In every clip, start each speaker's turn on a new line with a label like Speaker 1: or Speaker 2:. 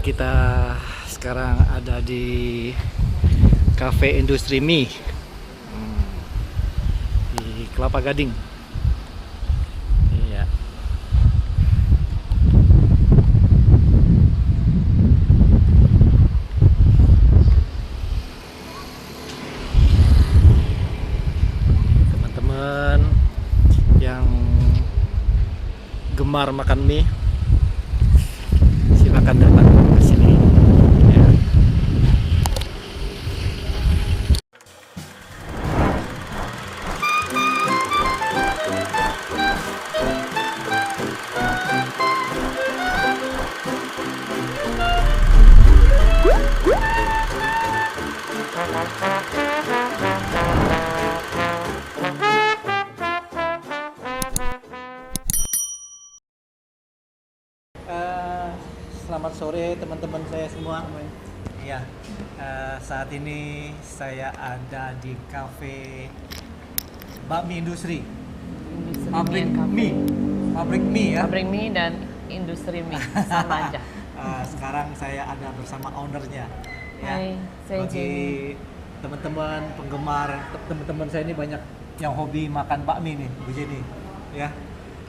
Speaker 1: Kita sekarang ada di Cafe Industri Mie di Kelapa Gading. Iya. Teman-teman yang gemar makan mie, silakan datang ke sini. Ya. Selamat sore teman-teman saya semua. Ya, saat ini saya ada di Cafe Bakmi Industri. Pabrik mie ya.
Speaker 2: Pabrik mie dan industri mie sama aja.
Speaker 1: Sekarang saya ada bersama ownernya. Ya.
Speaker 2: Hai, saya
Speaker 1: Bagi
Speaker 2: Jenny.
Speaker 1: teman-teman penggemar, teman-teman saya ini banyak yang hobi makan bakmi nih, Bu Jenny. Ya,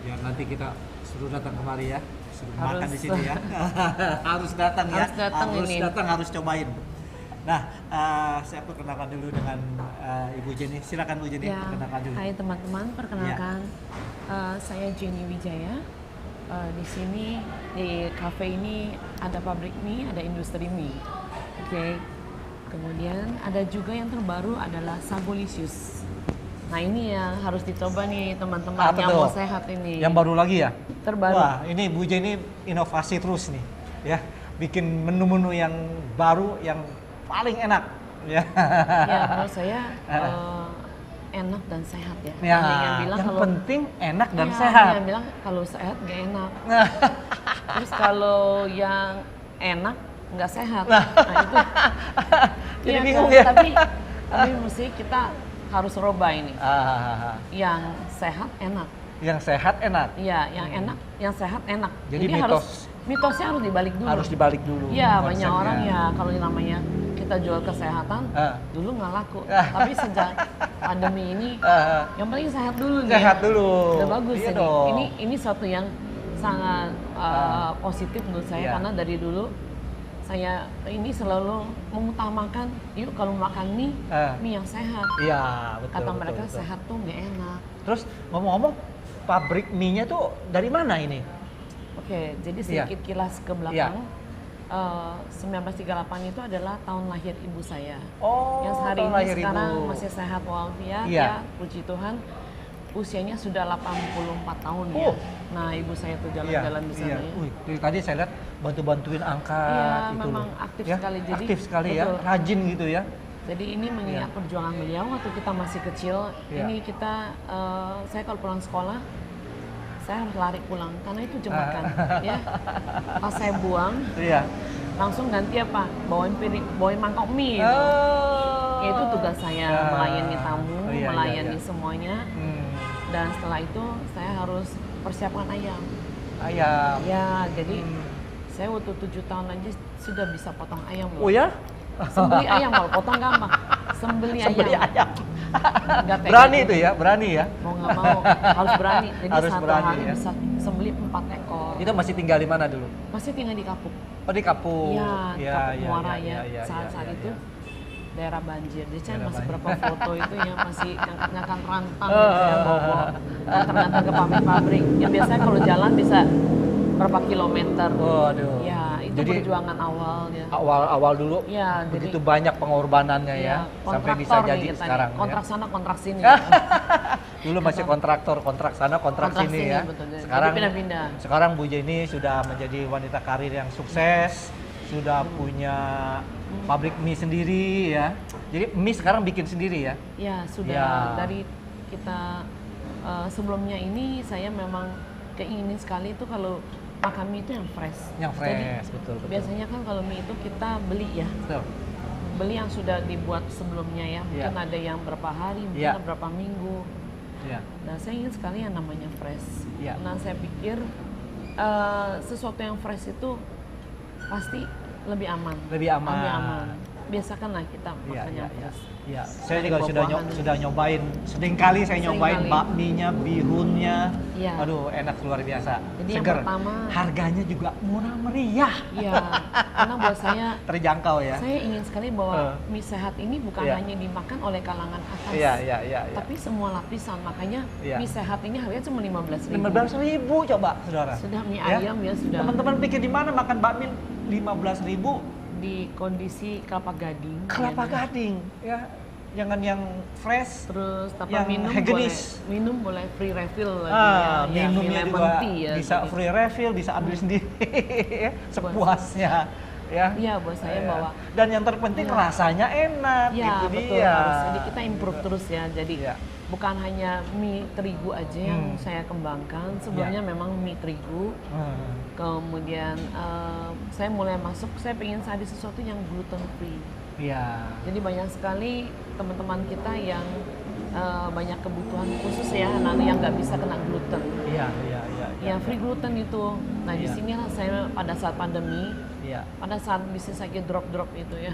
Speaker 1: biar nanti kita suruh datang kemari ya. Suruh makan di sini ya. Harus datang ya. Harus cobain. Nah, saya perkenalkan dulu dengan Ibu Jenny. Silakan Bu Jenny,
Speaker 2: Ya,
Speaker 1: perkenalkan dulu.
Speaker 2: hai teman-teman, perkenalkan saya Jenny Wijaya. Di sini di cafe ini ada pabrik mie, ada industri mie. Oke. Kemudian ada juga yang terbaru adalah Sabolisius. Nah, ini yang harus dicoba nih teman-teman yang mau sehat ini.
Speaker 1: Yang baru lagi ya?
Speaker 2: Terbaru.
Speaker 1: Wah, ini Bu Jenny inovasi terus nih, ya. Bikin menu-menu yang baru, yang paling enak, ya.
Speaker 2: Ya, menurut saya enak dan sehat ya.
Speaker 1: Ya,
Speaker 2: Ada yang bilang
Speaker 1: yang
Speaker 2: kalau
Speaker 1: penting enak dan
Speaker 2: ya,
Speaker 1: sehat.
Speaker 2: Yang bilang kalau sehat gak enak. Terus kalau yang enak nggak sehat. Nah itu.
Speaker 1: Jadi
Speaker 2: Iya,
Speaker 1: bingung
Speaker 2: kan?
Speaker 1: ya.
Speaker 2: Tapi mesti kita harus rubah ini. Yang sehat enak.
Speaker 1: Yang sehat enak.
Speaker 2: Iya, yang enak, yang sehat enak.
Speaker 1: Jadi
Speaker 2: mitosnya harus dibalik dulu.
Speaker 1: Harus dibalik dulu.
Speaker 2: Iya, banyak orang ya kalau yang namanya kita jual kesehatan dulu nggak laku. Tapi sejak pandemi ini yang paling sehat dulu nih.
Speaker 1: Sehat dulu.
Speaker 2: Udah bagus
Speaker 1: Iya
Speaker 2: ini.
Speaker 1: dong.
Speaker 2: Ini suatu yang sangat positif menurut saya karena dari dulu saya ini selalu mengutamakan yuk kalau makan mie yang sehat.
Speaker 1: Iya, betul.
Speaker 2: Kata mereka sehat tuh nggak enak.
Speaker 1: Terus ngomong-ngomong, pabrik mie-nya tuh dari mana ini?
Speaker 2: Oke, jadi sedikit kilas ke belakang. 1938 itu adalah tahun lahir ibu saya.
Speaker 1: Oh,
Speaker 2: yang hari
Speaker 1: tahun
Speaker 2: ini
Speaker 1: lahir
Speaker 2: sekarang
Speaker 1: ibu.
Speaker 2: masih sehat walafiat
Speaker 1: Iya.
Speaker 2: ya, puji Tuhan. Usianya sudah 84 tahun ya. Nah, ibu saya tuh jalan-jalan di sana ya.
Speaker 1: Dari tadi saya lihat bantu-bantuin angkat
Speaker 2: Iya,
Speaker 1: gitu
Speaker 2: memang
Speaker 1: loh.
Speaker 2: aktif
Speaker 1: Ya,
Speaker 2: sekali. Jadi
Speaker 1: aktif sekali ya,
Speaker 2: betul.
Speaker 1: rajin gitu ya.
Speaker 2: Jadi ini mengingat perjuangan beliau waktu kita masih kecil.
Speaker 1: Iya.
Speaker 2: Ini kita, saya kalau pulang sekolah, saya harus lari pulang karena itu jam makan. Ya, pas saya buang, langsung ganti apa? Bawain mangkok mie. Gitu. Ya, itu tugas saya melayani tamu, melayani semuanya. Dan setelah itu saya harus persiapkan ayam. Ya, jadi saya waktu 7 tahun aja sudah bisa potong ayam loh.
Speaker 1: Oh ya?
Speaker 2: Sembeli ayam, kalau potong gampang. Sembeli ayam.
Speaker 1: Berani itu ya, berani ya.
Speaker 2: Mau nggak mau harus berani. Jadi
Speaker 1: Harus
Speaker 2: satu
Speaker 1: berani,
Speaker 2: hari
Speaker 1: ya.
Speaker 2: bisa sembeli 4 ekor.
Speaker 1: Itu masih tinggal di mana dulu?
Speaker 2: Masih tinggal di Kapuk.
Speaker 1: Oh, di Kapuk.
Speaker 2: Iya, Kapuk Muara ya. Saat-saat itu daerah banjir. Jadi saya masih berapa foto itu ya masih ngangkat rantang gitu ya, bawa antar-antar ke pabrik-pabrik. Ya biasanya kalau jalan bisa berapa kilometer.
Speaker 1: Waduh.
Speaker 2: Ya, itu
Speaker 1: Jadi,
Speaker 2: perjuangan awal ya.
Speaker 1: Awal dulu
Speaker 2: Ya,
Speaker 1: begitu
Speaker 2: jadi,
Speaker 1: banyak pengorbanannya ya, sampai bisa jadi
Speaker 2: nih,
Speaker 1: sekarang.
Speaker 2: kontrak
Speaker 1: ya.
Speaker 2: sana, kontrak sini.
Speaker 1: Dulu masih kontraktor, kontrak sana, kontrak sini ya.
Speaker 2: Betul.
Speaker 1: Sekarang
Speaker 2: Jadi pindah-pindah.
Speaker 1: Sekarang Bu Jenny sudah menjadi wanita karir yang sukses, sudah punya pabrik mie sendiri ya. Jadi mie sekarang bikin sendiri ya?
Speaker 2: Ya, sudah
Speaker 1: Ya.
Speaker 2: dari kita sebelumnya ini saya memang keingin sekali itu kalau makan mie itu yang fresh.
Speaker 1: Yang fresh,
Speaker 2: Jadi,
Speaker 1: betul.
Speaker 2: biasanya kan kalau mie itu kita beli ya.
Speaker 1: Betul.
Speaker 2: Beli yang sudah dibuat sebelumnya ya. Mungkin
Speaker 1: Ya.
Speaker 2: ada yang berapa hari, mungkin
Speaker 1: Ya.
Speaker 2: ada berapa minggu.
Speaker 1: Ya.
Speaker 2: Nah, saya ingin sekali yang namanya fresh.
Speaker 1: Ya.
Speaker 2: Nah, saya pikir sesuatu yang fresh itu pasti lebih aman.
Speaker 1: Lebih aman.
Speaker 2: Lebih aman. Biasakanlah kita makannya fresh.
Speaker 1: Iya, saya juga sudah nyobain. Seringkali saya nyobain bakminya, bihunnya.
Speaker 2: Ya.
Speaker 1: Aduh, enak luar biasa.
Speaker 2: Jadi
Speaker 1: seger.
Speaker 2: yang pertama,
Speaker 1: harganya juga murah meriah.
Speaker 2: Iya, karena buat saya
Speaker 1: terjangkau ya.
Speaker 2: Saya ingin sekali bahwa mie sehat ini bukan hanya dimakan oleh kalangan atas.
Speaker 1: Iya.
Speaker 2: Tapi semua lapisan. Makanya mie sehat ini harganya cuma 15.000.
Speaker 1: 15.000 coba, saudara.
Speaker 2: Sudah mie ayam ya sudah.
Speaker 1: Teman-teman pikir di mana makan bakmi 15.000?
Speaker 2: Di kondisi Kelapa Gading.
Speaker 1: Kelapa Gading, ya. Jangan yang fresh.
Speaker 2: Terus
Speaker 1: yang
Speaker 2: minum boleh free refill lagi ya.
Speaker 1: Minumnya juga bisa
Speaker 2: gitu.
Speaker 1: Free refill, bisa ambil sendiri sepuasnya.
Speaker 2: Iya, buat saya bahwa.
Speaker 1: Dan yang terpenting rasanya enak.
Speaker 2: Ya,
Speaker 1: itu
Speaker 2: betul.
Speaker 1: dia.
Speaker 2: Jadi kita improve terus ya. Jadi bukan hanya mie terigu aja yang saya kembangkan. Sebelumnya memang mie terigu. Kemudian saya mulai masuk, saya pengen cari sesuatu yang gluten free. Iya. Jadi banyak sekali teman-teman kita yang banyak kebutuhan khusus ya, anak yang nggak bisa kena gluten. Iya. Ya, free gluten itu. Nah, di sinilah saya pada saat pandemi, pada saat bisnis saya drop itu ya,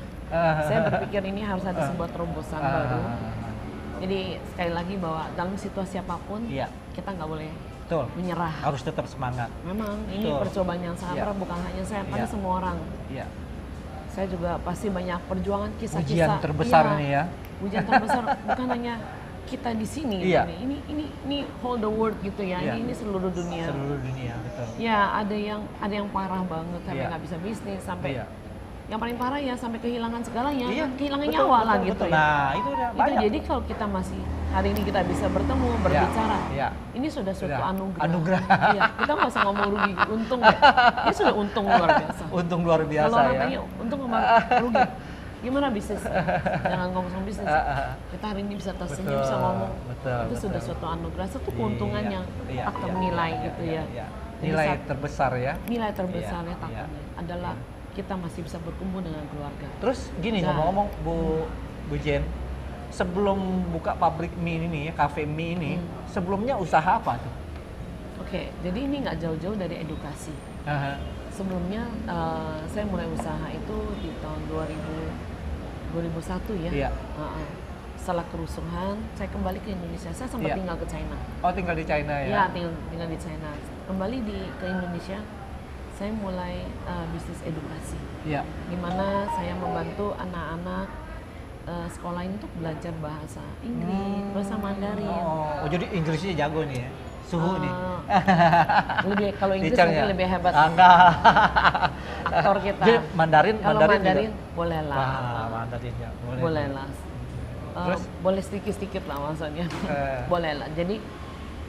Speaker 2: saya berpikir ini harus ada sebuah terobosan baru. Jadi sekali lagi bahwa dalam situasi apapun, kita nggak boleh menyerah. Harus tetap semangat. Memang ini percobaan yang sangat berat, bukan hanya saya, pada semua orang. Saya juga pasti banyak perjuangan, kisah-kisah.
Speaker 1: Ujian terbesar ini ya.
Speaker 2: Ujian terbesar bukan hanya kita di sini. Ini whole the world gitu ya. Ini seluruh dunia. Seluruh dunia, betul. Ya, ada yang parah banget sampai nggak bisa bisnis, sampai yang paling parah ya sampai kehilangan segalanya, kehilangan nyawa lah gitu ya. Nah, itu udah banyak. Jadi kalau kita masih hari ini kita bisa bertemu, berbicara, ini sudah suatu anugerah. Iya, kita nggak usah ngomong rugi, untung ya. Ini sudah untung luar biasa. Untung luar biasa. Kalau orang tanya untung sama rugi, gimana bisnis? Jangan ngomong bisnis. Kita hari ini bisa tersenyum, bisa ngomong. Itu sudah suatu anugerah, satu keuntungan yang tak ternilai gitu ya.
Speaker 1: Nilai terbesar ya.
Speaker 2: Nilai terbesarnya takutnya adalah kita masih bisa berkumpul dengan keluarga.
Speaker 1: Terus gini, ngomong-ngomong Bu Jen, sebelum buka pabrik mie ini ya, kafe mie ini, sebelumnya usaha apa tuh?
Speaker 2: Oke, jadi ini nggak jauh-jauh dari edukasi. Sebelumnya saya mulai usaha itu di tahun 2001 ya. Setelah kerusuhan, saya kembali ke Indonesia. Saya sempat tinggal ke China. Oh, tinggal di China ya? Iya, tinggal di China. Kembali ke Indonesia, saya mulai bisnis edukasi. Di mana saya membantu anak-anak sekolah ini untuk belajar bahasa Inggris, bahasa Mandarin.
Speaker 1: Oh, jadi Inggrisnya jago nih ya? Suhu nih.
Speaker 2: Kalau Inggris mungkin lebih hebat. Aktor kita.
Speaker 1: Jadi Mandarin,
Speaker 2: kalau Mandarin boleh lah.
Speaker 1: Mandarin ya,
Speaker 2: boleh lah. Boleh sedikit-sedikit lah maksudnya. Boleh lah. Jadi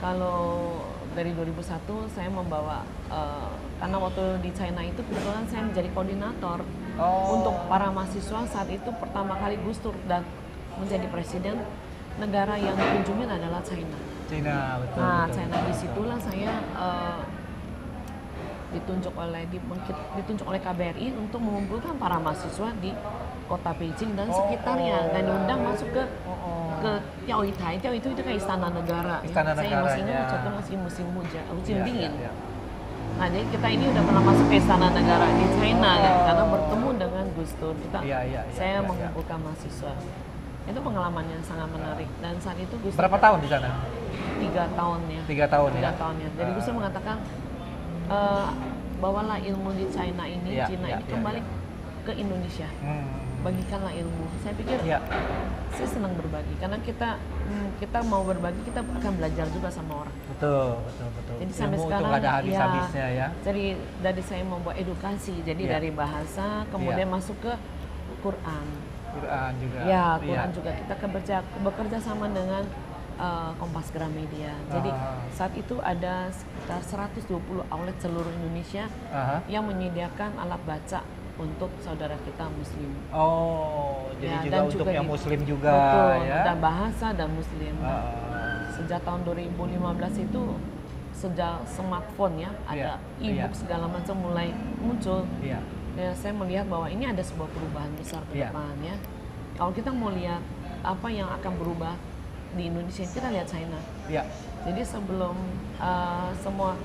Speaker 2: kalau dari 2001 saya membawa, karena waktu di China itu kebetulan saya menjadi koordinator untuk para mahasiswa. Saat itu pertama kali Gus Dur dan menjadi presiden, negara yang dikunjungi adalah China.
Speaker 1: Betul.
Speaker 2: Nah,
Speaker 1: betul.
Speaker 2: China, disitulah saya ditunjuk oleh KBRI untuk mengumpulkan para mahasiswa di kota Beijing dan sekitarnya, dan diundang masuk ke Tiaoitai. Tiaoitai itu kayak istana negara. Saya masih ingat waktu masih musim dingin. Nah, jadi kita ini udah pernah masuk ke istana negara di China karena bertemu dengan Gus Dur. Saya mengumpulkan mahasiswa. Itu pengalaman yang sangat menarik, dan saat itu Gus Dur.
Speaker 1: Berapa tahun di sana?
Speaker 2: 3 tahun ya.
Speaker 1: 3 tahun ya.
Speaker 2: Jadi Gus Dur mengatakan bawalah ilmu di China ini, Cina ini kembali ke Indonesia. Bagikanlah ilmu. Saya pikir saya senang berbagi karena kita mau berbagi, kita akan belajar juga sama orang. Betul. Jadi sampai
Speaker 1: ilmu
Speaker 2: sekarang
Speaker 1: itu gak ada habis-habisnya ya.
Speaker 2: Jadi dari saya membuat edukasi, jadi dari bahasa kemudian masuk ke Quran juga. Quran juga kita bekerja sama dengan Kompas Gramedia. Jadi saat itu ada sekitar 120 outlet seluruh Indonesia yang menyediakan alat baca untuk saudara kita Muslim.
Speaker 1: Jadi juga untuk yang Muslim juga.
Speaker 2: Betul, dan bahasa dan Muslim. Sejak tahun 2015 itu, sejak smartphone ya, ada e-book segala macam mulai muncul. Ya, saya melihat bahwa ini ada sebuah perubahan besar ke depan ya. Kalau kita mau lihat apa yang akan berubah di Indonesia, kita lihat China. Jadi sebelum semua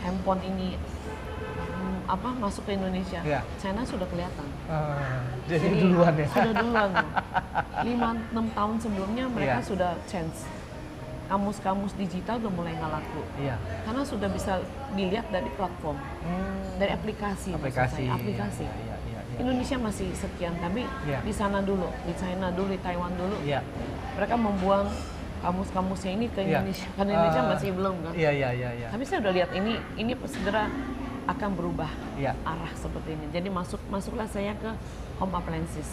Speaker 2: handphone ini masuk ke Indonesia, China sudah kelihatan.
Speaker 1: Jadi duluan ya.
Speaker 2: Sudah duluan. 5-6 tahun sebelumnya mereka sudah change. Kamus-kamus digital udah mulai nggak laku. Karena sudah bisa dilihat dari platform, dari aplikasi. Aplikasi. Indonesia masih sekian, tapi di sana dulu, di China dulu, di Taiwan dulu, mereka membuang kamus-kamusnya ini ke Indonesia. Karena Indonesia masih belum kan. Tapi saya udah lihat ini segera akan berubah arah seperti ini. Jadi masuklah saya ke home appliances.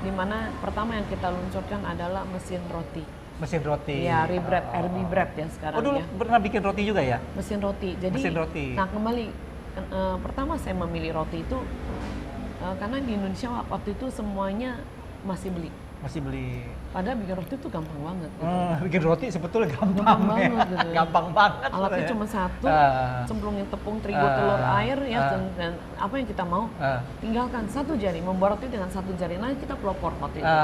Speaker 2: Dimana pertama yang kita luncurkan adalah mesin roti.
Speaker 1: Mesin roti.
Speaker 2: Ya, RB Bread ya sekarang.
Speaker 1: Dulu pernah bikin roti juga ya?
Speaker 2: Mesin roti. Jadi,
Speaker 1: mesin roti.
Speaker 2: Nah kembali, pertama saya memilih roti itu karena di Indonesia waktu itu semuanya masih beli. Padahal bikin roti itu gampang banget. Gitu.
Speaker 1: Bikin roti sebetulnya gampang banget gitu. Gampang banget.
Speaker 2: Alatnya cuma satu, cemplungin tepung terigu, telur, air ya, dan apa yang kita mau. Tinggalkan satu jari, membuat roti dengan satu jari. Nah kita pelopor waktu itu.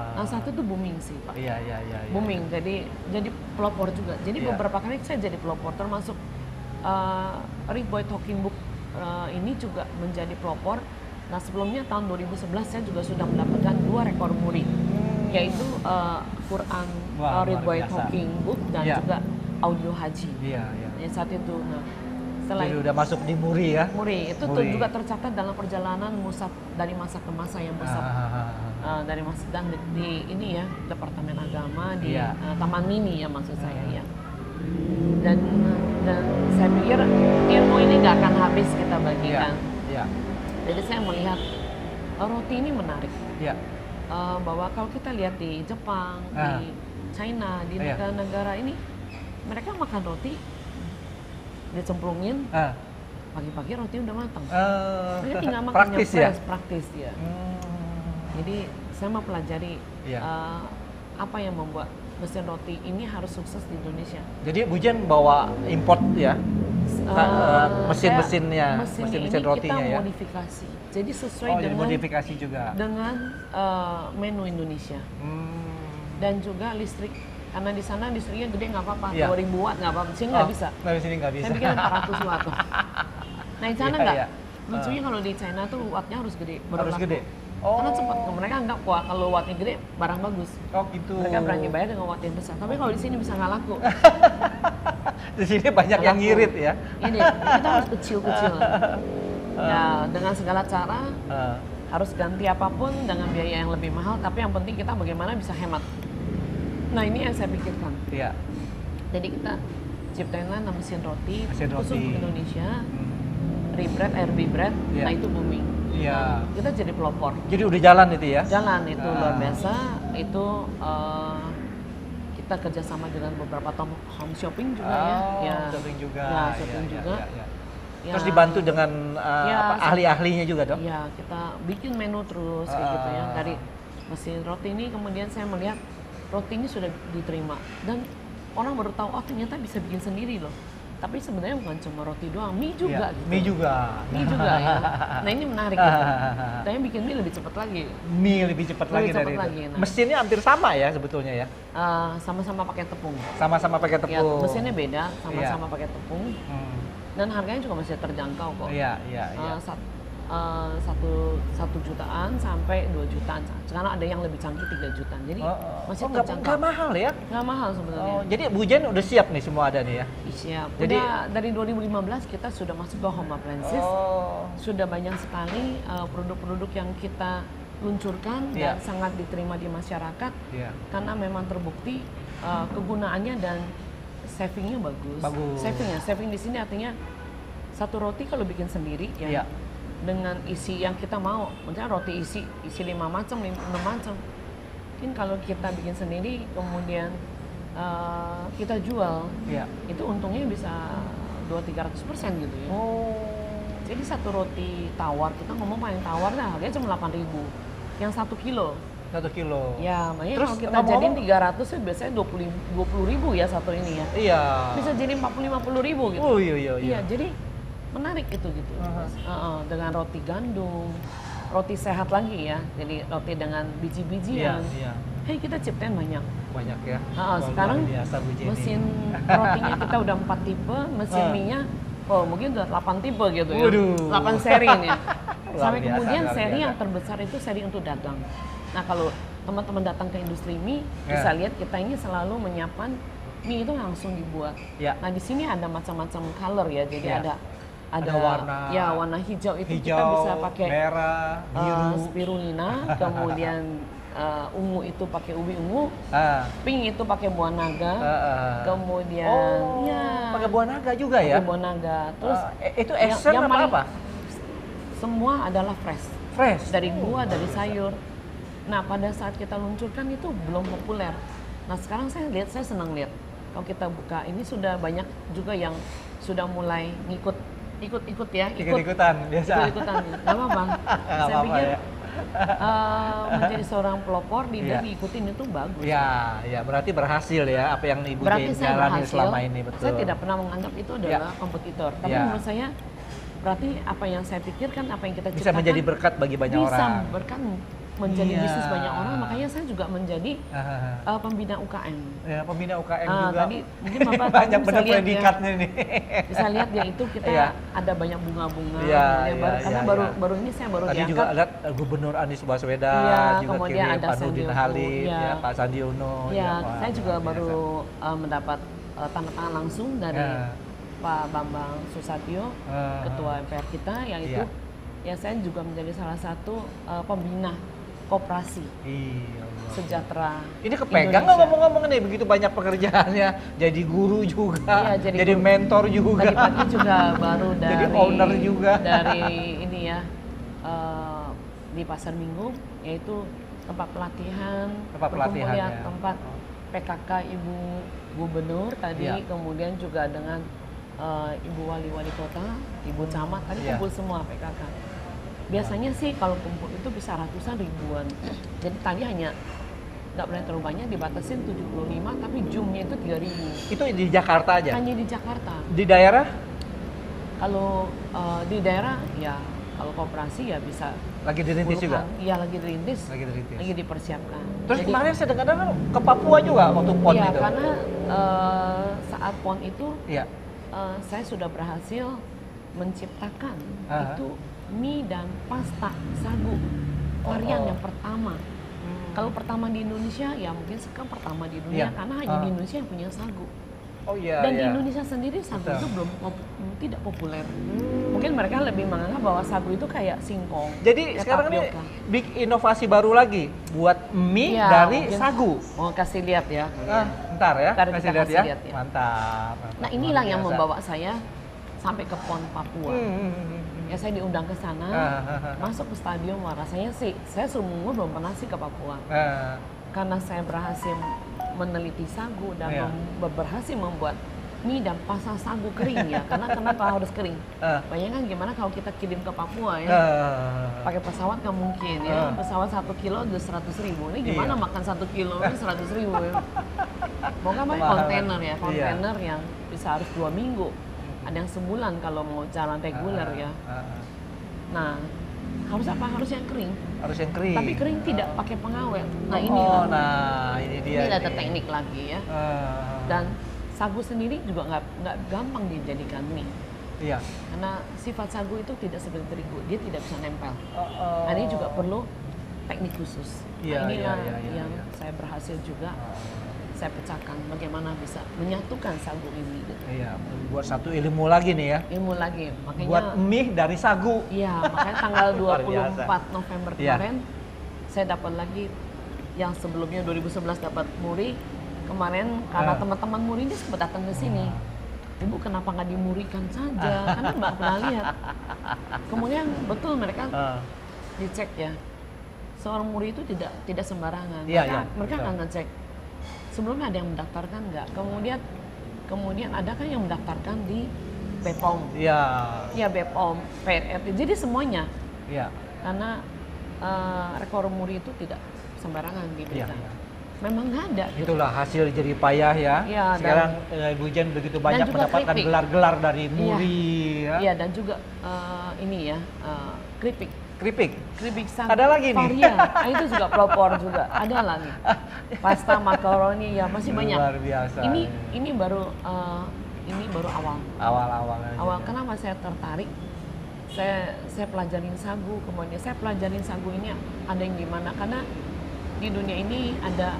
Speaker 2: Nah satu itu booming sih Pak. Booming, jadi pelopor juga. Jadi beberapa kali saya jadi pelopor, termasuk Rich Boy Talking Book ini juga menjadi pelopor. Nah sebelumnya tahun 2011 saya juga sudah mendapatkan 2 rekor muri, yaitu Quran Rich Boy Talking Book dan juga audio haji. Yang saat itu. Nah, setelah
Speaker 1: jadi udah masuk di muri ya?
Speaker 2: Muri itu tuh juga tercatat dalam perjalanan Musab dari masa ke masa yang Musab dari masa dan di ini ya Departemen Agama di Taman Mini ya maksud saya ya. Dan saya pikir ilmu ini nggak akan habis kita bagikan. Jadi saya melihat roti ini menarik. Bahwa kalau kita lihat di Jepang, di China, di negara-negara ini, mereka makan roti, dicemplungin, pagi-pagi roti udah matang. Mereka tinggal makannya praktis ya. Jadi saya mau pelajari apa yang membuat mesin roti ini harus sukses di Indonesia.
Speaker 1: Jadi Bu Jen bawa import ya? Mesin-mesinnya, mesin-mesin rotinya ya?
Speaker 2: Kita modifikasi. Jadi sesuai dengan
Speaker 1: modifikasi juga
Speaker 2: dengan menu Indonesia. Dan juga listrik. Karena di sana listriknya gede nggak apa-apa, 2000 watt nggak apa-apa. Sini nggak bisa.
Speaker 1: Di sini nggak bisa.
Speaker 2: Saya bikin 400 watt. Nah di sana nggak. Lucunya kalau di China tuh wattnya harus gede.
Speaker 1: Harus gede.
Speaker 2: Karena cepat, mereka anggap wah kalau wattnya gede barang bagus.
Speaker 1: Gitu.
Speaker 2: Mereka berani bayar dengan watt yang besar. Tapi kalau di sini bisa nggak laku.
Speaker 1: Di sini banyak yang ngirit ya.
Speaker 2: Ini kita harus kecil-kecil. Ya dengan segala cara harus ganti apapun dengan biaya yang lebih mahal. Tapi yang penting kita bagaimana bisa hemat. Nah ini yang saya pikirkan. Jadi kita ciptainlah mesin roti khusus untuk Indonesia. RB Bread, nah itu booming. Kita jadi pelopor.
Speaker 1: Jadi udah jalan itu ya?
Speaker 2: Jalan itu luar biasa. Itu kita kerjasama dengan beberapa home shopping juga
Speaker 1: shopping juga.
Speaker 2: Shopping juga.
Speaker 1: Terus dibantu dengan ahli-ahlinya juga dong?
Speaker 2: Ya kita bikin menu terus kayak gitu ya. Dari mesin roti ini kemudian saya melihat roti ini sudah diterima dan orang baru tahu ternyata bisa bikin sendiri loh. Tapi sebenarnya bukan cuma roti doang, mie juga gitu.
Speaker 1: Mie juga
Speaker 2: ya. Nah ini menarik gitu. Tapi bikin mie lebih cepat lagi.
Speaker 1: Mie lebih cepat lagi dari itu. Mesinnya hampir sama ya sebetulnya ya?
Speaker 2: Sama-sama pakai tepung.
Speaker 1: Sama-sama pakai tepung.
Speaker 2: Mesinnya beda, sama-sama pakai tepung. Dan harganya juga masih terjangkau kok. Satu jutaan sampai 2 jutaan. Sekarang ada yang lebih canggih 3 jutaan. Jadi masih terjangkau.
Speaker 1: Nggak mahal ya?
Speaker 2: Nggak mahal sebenarnya.
Speaker 1: Jadi Bu Jen udah siap nih semua ada nih ya?
Speaker 2: Siap. Jadi dari 2015 kita sudah masuk ke home appliances. Sudah banyak sekali produk-produk yang kita luncurkan dan sangat diterima di masyarakat. Karena memang terbukti kegunaannya dan savingnya bagus. Saving di sini artinya satu roti kalau bikin sendiri dengan isi yang kita mau, misalnya roti isi 5 macam, 6 macam. Mungkin kalau kita bikin sendiri, kemudian kita jual, itu untungnya bisa 200-300% gitu ya. Jadi satu roti tawar, kita ngomong paling tawar lah, harganya cuma 8.000, yang 1 kilo.
Speaker 1: 1 kilo.
Speaker 2: Ya, makanya kalau kita jadiin 300 ya biasanya 20.000 ya satu ini ya. Bisa jadi 40-50.000 gitu. Iya, jadi menarik itu gitu. Dengan roti gandum, roti sehat lagi ya. Jadi roti dengan biji-bijian. Hey, kita ciptain banyak
Speaker 1: ya.
Speaker 2: Sekarang mesin rotinya kita udah 4 tipe, mesin mie-nya Oh, mungkin udah 8 tipe gitu ya.
Speaker 1: Waduh.
Speaker 2: 8 seri nih. Sampai
Speaker 1: Luar biasa,
Speaker 2: kemudian
Speaker 1: luar
Speaker 2: seri
Speaker 1: biasa.
Speaker 2: yang terbesar itu seri untuk dagang. Nah, kalau teman-teman datang ke industri mie,
Speaker 1: Ya.
Speaker 2: bisa lihat kita ini selalu menyiapkan mie itu langsung dibuat.
Speaker 1: Ya.
Speaker 2: Nah, di sini ada macam-macam color ya. Jadi
Speaker 1: Ya.
Speaker 2: ada
Speaker 1: Ada warna
Speaker 2: ya warna hijau itu kita
Speaker 1: hijau,
Speaker 2: bisa pakai
Speaker 1: merah, biru.
Speaker 2: spirulina, kemudian ungu itu pakai ubi ungu,
Speaker 1: Ah,
Speaker 2: pink itu pakai buah naga, kemudian
Speaker 1: oh,
Speaker 2: ya
Speaker 1: pakai buah naga juga ya?
Speaker 2: pakai buah naga. Terus
Speaker 1: Itu esen
Speaker 2: yang
Speaker 1: apa
Speaker 2: paling-
Speaker 1: apa?
Speaker 2: semua adalah fresh
Speaker 1: Fresh.
Speaker 2: dari buah, dari sayur. Nah, pada saat kita luncurkan itu belum populer. Nah, sekarang saya senang lihat kalau kita buka ini sudah banyak juga yang sudah mulai ikut ya,
Speaker 1: Ikut-ikutan biasa.
Speaker 2: ikut-ikutan. Gak apa-apa. Saya
Speaker 1: apa-apa
Speaker 2: pikir
Speaker 1: ya.
Speaker 2: menjadi seorang pelopor di
Speaker 1: Iya.
Speaker 2: diikutin itu bagus.
Speaker 1: Ya, berarti berhasil ya apa yang Ibu
Speaker 2: Berarti saya
Speaker 1: jalani
Speaker 2: berhasil.
Speaker 1: selama ini, betul.
Speaker 2: Saya tidak pernah menganggap itu adalah kompetitor. Tapi
Speaker 1: Ya.
Speaker 2: menurut saya berarti apa yang saya pikirkan, apa yang kita
Speaker 1: Bisa
Speaker 2: ciptakan
Speaker 1: menjadi berkat bagi banyak
Speaker 2: bisa
Speaker 1: orang.
Speaker 2: berkat menjadi
Speaker 1: Iya.
Speaker 2: bisnis banyak orang. Makanya saya juga menjadi pembina UKM.
Speaker 1: Ya, pembina UKM
Speaker 2: Ah,
Speaker 1: juga.
Speaker 2: tadi mungkin Bapak
Speaker 1: banyak
Speaker 2: bisa
Speaker 1: benar
Speaker 2: lihat ya.
Speaker 1: predikatnya nih.
Speaker 2: Bisa lihat ya itu kita
Speaker 1: Iya.
Speaker 2: ada banyak bunga-bunga.
Speaker 1: Iya,
Speaker 2: ya,
Speaker 1: iya,
Speaker 2: karena
Speaker 1: iya,
Speaker 2: baru ini saya baru
Speaker 1: Tadi
Speaker 2: diangkat.
Speaker 1: juga lihat Gubernur Anies Baswedan,
Speaker 2: Iya,
Speaker 1: juga
Speaker 2: kemudian
Speaker 1: kirim
Speaker 2: ada
Speaker 1: Pak Nurdin
Speaker 2: Sandiaga,
Speaker 1: Halid,
Speaker 2: iya.
Speaker 1: ya, Pak Sandi Uno.
Speaker 2: Ya,
Speaker 1: wah,
Speaker 2: saya juga
Speaker 1: luar
Speaker 2: baru
Speaker 1: biasa.
Speaker 2: mendapat tanda tangan langsung dari
Speaker 1: Ya.
Speaker 2: Pak Bambang Susatyo, Ketua MPR kita, yang itu ya saya juga menjadi salah satu pembina koperasi
Speaker 1: Iya.
Speaker 2: sejahtera.
Speaker 1: Ini kepegang nggak
Speaker 2: Indonesia.
Speaker 1: ngomong-ngomong nih, begitu banyak pekerjaannya, jadi guru juga,
Speaker 2: Iya,
Speaker 1: jadi
Speaker 2: guru.
Speaker 1: mentor juga.
Speaker 2: Tadi pagi juga baru dari
Speaker 1: Jadi owner juga.
Speaker 2: dari ini ya di Pasar Minggu, yaitu tempat pelatihan,
Speaker 1: Tempat pelatihan,
Speaker 2: berkumpul
Speaker 1: ya.
Speaker 2: tempat PKK Ibu Gubernur tadi,
Speaker 1: Iya.
Speaker 2: kemudian juga dengan Ibu Wali Kota, Ibu Camat, tadi
Speaker 1: Iya.
Speaker 2: kumpul semua PKK. Biasanya sih kalau kumpul itu bisa ratusan ribuan. Jadi tadi hanya nggak boleh terlalu banyak, dibatasin 75, tapi Zoom-nya itu 3.000.
Speaker 1: Itu di Jakarta aja.
Speaker 2: Hanya di Jakarta.
Speaker 1: Di daerah
Speaker 2: Kalau di daerah ya kalau koperasi ya bisa
Speaker 1: lagi dirintis juga.
Speaker 2: Iya, lagi dirintis.
Speaker 1: Lagi dirintis.
Speaker 2: Lagi dipersiapkan.
Speaker 1: Terus
Speaker 2: Jadi,
Speaker 1: kemarin saya dengar ke Papua juga waktu PON
Speaker 2: iya,
Speaker 1: itu.
Speaker 2: karena saat PON itu
Speaker 1: Iya.
Speaker 2: saya sudah berhasil menciptakan
Speaker 1: Aha.
Speaker 2: itu mie dan pasta sagu varian yang pertama. Kalau pertama di Indonesia ya mungkin sekarang pertama di dunia
Speaker 1: Iya.
Speaker 2: karena hanya di Indonesia yang punya sagu.
Speaker 1: Oh iya.
Speaker 2: Dan di
Speaker 1: iya.
Speaker 2: Indonesia sendiri sagu
Speaker 1: Betul.
Speaker 2: itu tidak populer. Mungkin mereka lebih menganggap bahwa sagu itu kayak singkong.
Speaker 1: Jadi
Speaker 2: kayak
Speaker 1: sekarang ini
Speaker 2: tapioka.
Speaker 1: bikin inovasi baru lagi buat mie
Speaker 2: Iya,
Speaker 1: dari
Speaker 2: mungkin
Speaker 1: sagu.
Speaker 2: Mau kasih lihat ya.
Speaker 1: Ntar ya,
Speaker 2: Ntar
Speaker 1: kasih
Speaker 2: kita
Speaker 1: lihat
Speaker 2: kasih
Speaker 1: ya.
Speaker 2: lihat ya.
Speaker 1: Mantap.
Speaker 2: Nah, inilah
Speaker 1: luar
Speaker 2: yang
Speaker 1: biasa.
Speaker 2: membawa saya sampai ke PON Papua. Ya saya diundang ke sana, masuk ke stadion. Wah, rasanya sih saya seumur belum pernah sih ke Papua. Karena saya berhasil meneliti sagu dan
Speaker 1: Iya.
Speaker 2: berhasil membuat mie dan pasta sagu kering ya. Karena kenapa harus kering? Bayangkan gimana kalau kita kirim ke Papua ya. Pakai pesawat nggak mungkin ya. Pesawat 1 kilo udah 100.000. Ini gimana
Speaker 1: Iya.
Speaker 2: makan 1 kilo ini 100.000 ya. Mau nggak pakai
Speaker 1: Mahal.
Speaker 2: kontainer ya.
Speaker 1: Iya.
Speaker 2: Kontainer yang bisa harus 2 minggu. Ada yang sebulan kalau mau jalan reguler ya. Nah, harus apa? Harus yang kering.
Speaker 1: Harus yang kering.
Speaker 2: Tapi kering tidak pakai pengawet. Nah, ini
Speaker 1: Oh, nah ini dia.
Speaker 2: ini ada
Speaker 1: nih.
Speaker 2: teknik lagi ya. Dan sagu sendiri juga nggak gampang dijadikan mie.
Speaker 1: Iya.
Speaker 2: Karena sifat sagu itu tidak seperti terigu, dia tidak bisa nempel. Nah, ini juga perlu teknik khusus.
Speaker 1: Iya,
Speaker 2: Nah, inilah
Speaker 1: iya, iya,
Speaker 2: yang
Speaker 1: iya.
Speaker 2: saya berhasil juga saya pecahkan bagaimana bisa menyatukan sagu ini. Gitu.
Speaker 1: Iya, buat satu ilmu lagi nih ya.
Speaker 2: Ilmu lagi, makanya
Speaker 1: Buat mie dari sagu.
Speaker 2: iya, makanya tanggal
Speaker 1: Luar
Speaker 2: 24
Speaker 1: biasa.
Speaker 2: November
Speaker 1: Iya.
Speaker 2: kemarin saya dapat lagi yang sebelumnya 2011 dapat muri. Kemarin karena teman-teman muri ini sempat datang ke sini. Ibu kenapa nggak dimurikan saja? Karena Mbak pernah lihat. Kemudian betul mereka dicek ya. Seorang muri itu tidak sembarangan.
Speaker 1: Iya,
Speaker 2: mereka
Speaker 1: iya,
Speaker 2: mereka
Speaker 1: betul.
Speaker 2: akan ngecek. Sebelumnya ada yang mendaftarkan nggak? Kemudian ada kan yang mendaftarkan di BPOM.
Speaker 1: Iya.
Speaker 2: Ya BPOM, PRT. Jadi semuanya.
Speaker 1: Iya.
Speaker 2: Karena rekor muri itu tidak sembarangan diberikan.
Speaker 1: Iya.
Speaker 2: Memang nggak ada.
Speaker 1: Itulah hasil jerih payah ya.
Speaker 2: Iya,
Speaker 1: Sekarang Ibu Jen begitu banyak
Speaker 2: juga
Speaker 1: mendapatkan
Speaker 2: keripik.
Speaker 1: gelar-gelar dari muri ya.
Speaker 2: Iya, dan juga ini ya keripik. Keripik sagu.
Speaker 1: Ada lagi nih?
Speaker 2: varian. Nah, itu juga pelopor juga. Ada lagi. Pasta, makaroni ya masih banyak.
Speaker 1: Luar biasa.
Speaker 2: Ini baru ini baru awal.
Speaker 1: Awal-awal aja.
Speaker 2: Awal kenapa saya tertarik? Saya pelajarin sagu, kemudian saya pelajarin sagu ini ada yang gimana, karena di dunia ini ada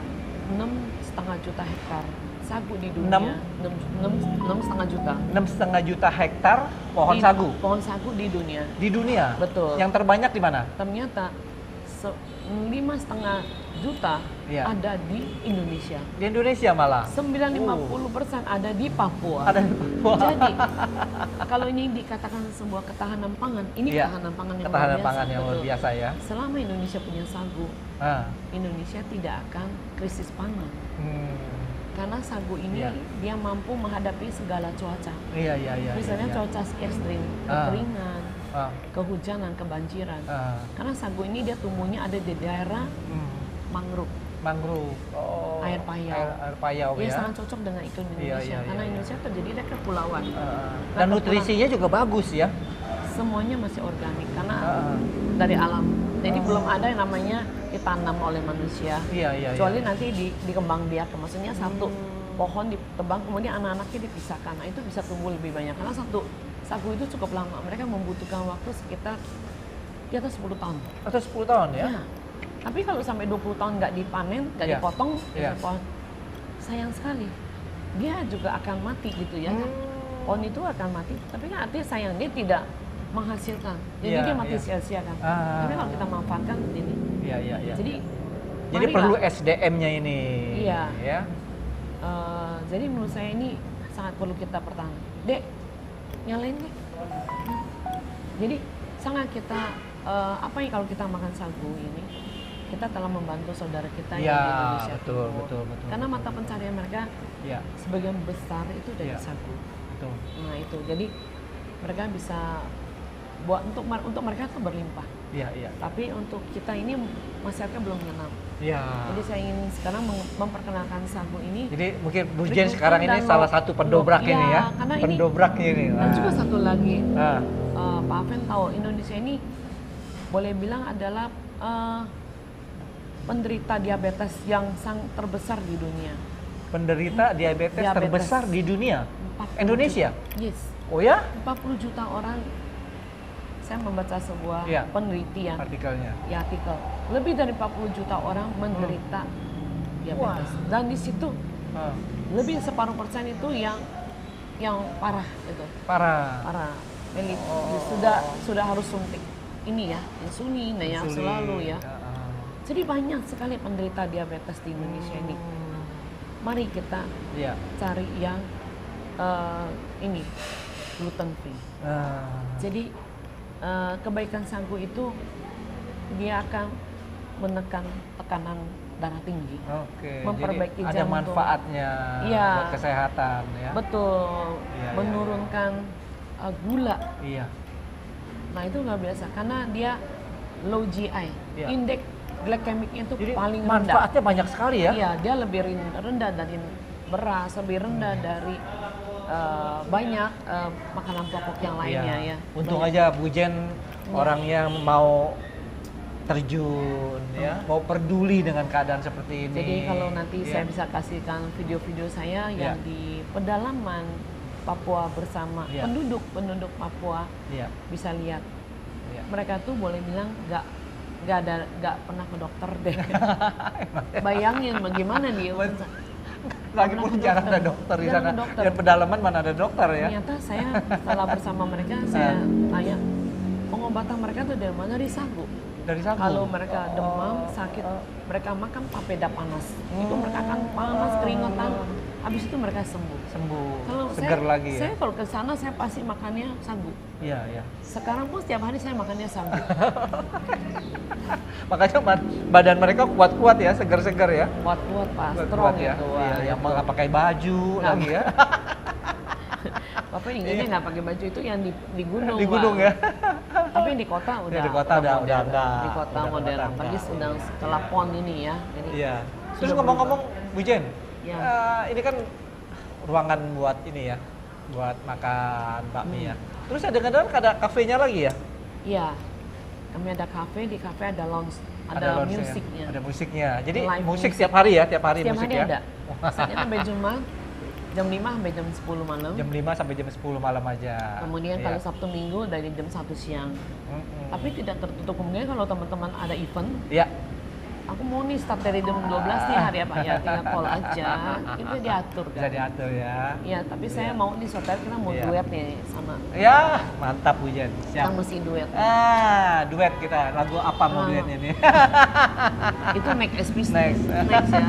Speaker 2: 6,5 juta hektar sagu di dunia. 6,5 juta.
Speaker 1: 6,5 juta hektar pohon sagu.
Speaker 2: Pohon sagu di dunia.
Speaker 1: Di dunia.
Speaker 2: Betul.
Speaker 1: Yang terbanyak di mana?
Speaker 2: Ternyata 5,5 juta ada di Indonesia.
Speaker 1: Di Indonesia malah.
Speaker 2: 50% ada di Papua.
Speaker 1: Ada di Papua.
Speaker 2: Jadi kalau ini dikatakan sebuah ketahanan pangan, ini ketahanan pangan yang
Speaker 1: ketahanan
Speaker 2: luar biasa.
Speaker 1: Pangan yang luar biasa ya.
Speaker 2: Selama Indonesia punya sagu, Indonesia tidak akan krisis pangan. Karena sagu ini dia mampu menghadapi segala cuaca. Misalnya cuaca ekstrim, kekeringan, kehujanan, kebanjiran. Karena sagu ini dia tumbuhnya ada di daerah mangrove. Air payau. Dia sangat cocok dengan iklim Indonesia. Karena Indonesia terjadi di kepulauan.
Speaker 1: Dan nutrisinya juga bagus ya.
Speaker 2: Semuanya masih organik karena dari alam. Jadi belum ada yang namanya ditanam oleh manusia. Kecuali nanti dikembang biakan. Maksudnya satu pohon ditebang kemudian anak-anaknya dipisahkan. Nah, itu bisa tumbuh lebih banyak. Karena satu sagu itu cukup lama. Mereka membutuhkan waktu sekitar di atas 10 tahun.
Speaker 1: Atas 10 tahun ya?
Speaker 2: Tapi kalau sampai 20 tahun nggak dipanen, nggak dipotong, sayang sekali. Dia juga akan mati gitu ya. Pohon itu akan mati. Tapi kan artinya sayang, dia tidak menghasilkan. Jadi dia mati sia-sia kan. Tapi kalau kita manfaatkan ini.
Speaker 1: Jadi perlu SDM-nya ini.
Speaker 2: Iya. Ya. Jadi menurut saya ini sangat perlu kita pertahankan. Dek, nyalain deh. Jadi sangat kita apa yang kalau kita makan sagu ini, kita telah membantu saudara kita yang di Indonesia.
Speaker 1: Betul.
Speaker 2: Karena mata pencarian mereka sebagian besar itu dari sagu.
Speaker 1: Betul.
Speaker 2: Nah itu, jadi mereka bisa buat untuk mereka itu berlimpah. Tapi untuk kita ini masyarakat belum mengenal. Jadi saya ingin sekarang memperkenalkan sagu ini. Jadi
Speaker 1: mungkin Bu Jen sekarang ini salah satu pendobrak ini ya. Pendobraknya ini.
Speaker 2: Dan juga satu lagi, Pak Afen tahu Indonesia ini boleh bilang adalah penderita diabetes yang terbesar di dunia.
Speaker 1: Penderita diabetes terbesar di dunia? Indonesia?
Speaker 2: Yes.
Speaker 1: Oh ya?
Speaker 2: 40 juta orang. Saya membaca sebuah penelitian.
Speaker 1: Artikelnya?
Speaker 2: Ya, artikel. Lebih dari 40 juta orang menderita diabetes. Dan di situ lebih separuh persen itu yang parah gitu. Parah. Jadi sudah harus suntik. Ini ya, insulin yang selalu ya. Jadi banyak sekali penderita diabetes di Indonesia ini. Mari kita cari yang ini gluten free. Jadi kebaikan sagu itu dia akan menekan tekanan darah tinggi, memperbaiki
Speaker 1: jadi ada manfaatnya buat kesehatan ya.
Speaker 2: Betul, menurunkan gula. Nah itu nggak biasa karena dia low GI, indeks glikemiknya itu jadi paling rendah.
Speaker 1: Manfaatnya banyak sekali ya?
Speaker 2: Iya, dia lebih rendah dari beras, lebih rendah dari banyak makanan pokok yang lainnya ya.
Speaker 1: Untung aja Bu Jen orang yang mau terjun mau peduli dengan keadaan seperti ini.
Speaker 2: Jadi kalau nanti saya bisa kasihkan video-video saya yang di pedalaman Papua bersama penduduk Papua bisa lihat. Mereka tuh boleh bilang nggak pernah ke dokter deh. Bayangin bagaimana dia.
Speaker 1: Lagi pun jarang ada dokter di sana. Dan pedalaman mana ada dokter ya?
Speaker 2: Ternyata saya setelah bersama mereka saya tanya pengobatan mereka tuh dari mana? Dari sagu.
Speaker 1: Dari sagu.
Speaker 2: Kalau mereka demam, sakit, mereka makan papeda panas. Itu mereka akan panas, keringetan. Habis itu mereka sembuh. Kalau
Speaker 1: segar lagi ya.
Speaker 2: Saya kalau ke sana saya pasti makannya sagu.
Speaker 1: Iya.
Speaker 2: Sekarang pun setiap hari saya makannya sagu.
Speaker 1: Makanya badan mereka kuat-kuat ya, segar-segar ya.
Speaker 2: Kuat-kuat Pak, strong
Speaker 1: ya.
Speaker 2: itu.
Speaker 1: Yang nggak pakai baju lagi ya.
Speaker 2: Bapak inginnya nggak pakai baju itu yang di gunung.
Speaker 1: Di gunung ya.
Speaker 2: Tapi di kota udah.
Speaker 1: Di kota udah enggak.
Speaker 2: Di kota modern. Apalagi sedang setelah PON ini ya. Jadi
Speaker 1: Terus ngomong-ngomong Bu Jen, ini kan ruangan buat ini ya, buat makan bakmi ya. Terus ada kafenya lagi ya? Iya.
Speaker 2: Kami ada kafe, di kafe ada lounge, ada musiknya.
Speaker 1: Ada musiknya. Jadi
Speaker 2: live
Speaker 1: musik tiap hari ya, tiap hari
Speaker 2: setiap
Speaker 1: musik
Speaker 2: hari
Speaker 1: ya.
Speaker 2: Ada. Misalnya sampai Jumat jam 5 sampai jam 10 malam.
Speaker 1: Jam 5 sampai jam 10 malam aja.
Speaker 2: Kemudian
Speaker 1: Iya.
Speaker 2: kalau Sabtu Minggu dari jam 1 siang. Tapi tidak tertutup kemungkinan kalau teman-teman ada event,
Speaker 1: Iya.
Speaker 2: aku mau nih start dari jam 12 nih hari apa ya, tinggal call aja. Itu diatur kan.
Speaker 1: Bisa diatur ya.
Speaker 2: Iya, tapi saya mau nih saudara kita mau
Speaker 1: Iya.
Speaker 2: duet nih sama.
Speaker 1: Ya, mantap Bu Jen.
Speaker 2: Kita
Speaker 1: Siap.
Speaker 2: mesti duet.
Speaker 1: Duet kita. Lagu apa mau duetnya nih?
Speaker 2: Itu next episode.
Speaker 1: Next.
Speaker 2: Next ya.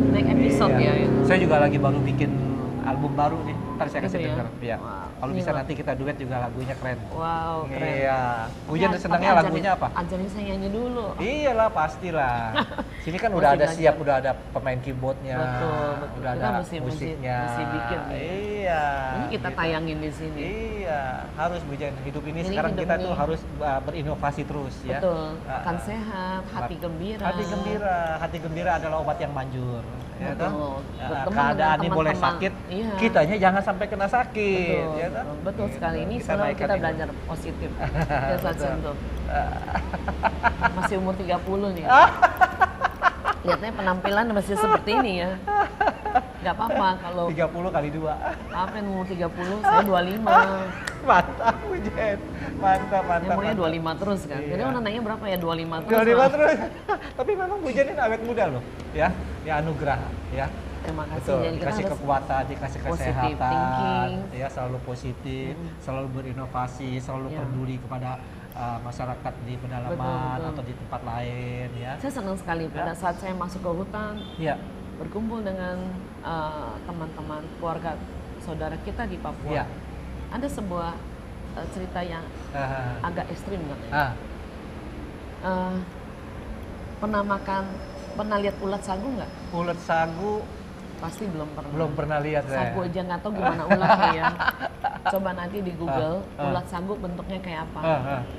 Speaker 2: Next episode
Speaker 1: Iya.
Speaker 2: ya.
Speaker 1: Saya juga lagi baru bikin album baru nih. Ntar saya kasih
Speaker 2: Gitu ya?
Speaker 1: denger. Iya.
Speaker 2: Wah,
Speaker 1: Kalau
Speaker 2: ini
Speaker 1: bisa
Speaker 2: loh.
Speaker 1: nanti kita duet juga lagunya keren.
Speaker 2: Wow, keren.
Speaker 1: Iya. Bu Jen
Speaker 2: Tapi
Speaker 1: senangnya
Speaker 2: ajarin-
Speaker 1: lagunya apa?
Speaker 2: Ajarin saya nyanyi dulu.
Speaker 1: Iyalah pastilah. Sini kan
Speaker 2: Mesti
Speaker 1: udah ada
Speaker 2: belajar.
Speaker 1: siap, udah ada pemain keyboardnya,
Speaker 2: Betul.
Speaker 1: udah
Speaker 2: Kita
Speaker 1: ada
Speaker 2: mesti
Speaker 1: musiknya.
Speaker 2: bikin nih.
Speaker 1: Iya.
Speaker 2: Ini kita
Speaker 1: gitu.
Speaker 2: tayangin di sini.
Speaker 1: Iya, harus Bu Jen. Hidup ini
Speaker 2: Ini
Speaker 1: sekarang
Speaker 2: hidup
Speaker 1: kita
Speaker 2: ini.
Speaker 1: tuh harus berinovasi terus ya.
Speaker 2: Betul.
Speaker 1: Ah,
Speaker 2: Akan
Speaker 1: ah.
Speaker 2: sehat, hati gembira.
Speaker 1: Hati gembira adalah obat yang manjur. Ya kan?
Speaker 2: Betul.
Speaker 1: Ya,
Speaker 2: Bertemu
Speaker 1: keadaan
Speaker 2: dengan
Speaker 1: ini boleh
Speaker 2: teman-teman.
Speaker 1: sakit,
Speaker 2: Iya.
Speaker 1: kitanya jangan sampai kena sakit.
Speaker 2: Betul,
Speaker 1: Ya kan?
Speaker 2: betul
Speaker 1: Gitu.
Speaker 2: sekali. Ini selalu
Speaker 1: naikkan
Speaker 2: kita
Speaker 1: itu.
Speaker 2: belajar positif. Ya, Satsen tuh. Masih umur 30 nih. Lihatnya penampilan masih seperti ini ya. Nggak apa-apa kalau
Speaker 1: 30 kali 2.
Speaker 2: apa yang umur 30, saya 25.
Speaker 1: Mantap Bu Jen. Mantap,
Speaker 2: Yang
Speaker 1: mantap.
Speaker 2: umurnya
Speaker 1: mantap.
Speaker 2: 25 terus kan. Jadi
Speaker 1: Iya.
Speaker 2: orang nanya berapa ya 25 terus.
Speaker 1: 25
Speaker 2: Mas.
Speaker 1: terus. Tapi memang Bu Jen ini awet muda loh, ya. Ya anugerah, ya.
Speaker 2: Terima kasih.
Speaker 1: Betul,
Speaker 2: Jadi kita
Speaker 1: dikasih
Speaker 2: harus
Speaker 1: kekuatan, dikasih
Speaker 2: positive
Speaker 1: kesehatan,
Speaker 2: thinking.
Speaker 1: ya selalu positif, selalu berinovasi, selalu
Speaker 2: Ya.
Speaker 1: peduli kepada masyarakat di pedalaman
Speaker 2: Betul.
Speaker 1: atau di tempat lain, ya.
Speaker 2: Saya senang sekali pada saat saya masuk ke hutan,
Speaker 1: Iya,
Speaker 2: berkumpul dengan teman-teman, keluarga, saudara kita di Papua.
Speaker 1: iya.
Speaker 2: Ada sebuah cerita yang
Speaker 1: Ah,
Speaker 2: agak ekstrim katanya.
Speaker 1: ah,
Speaker 2: Pernah lihat ulat sagu nggak?
Speaker 1: ulet sagu
Speaker 2: Pasti belum pernah.
Speaker 1: belum pernah lihat saya.
Speaker 2: Sagu aja nggak tahu gimana ulatnya ya. Coba nanti di Google,
Speaker 1: Ah.
Speaker 2: ulat sagu bentuknya kayak apa.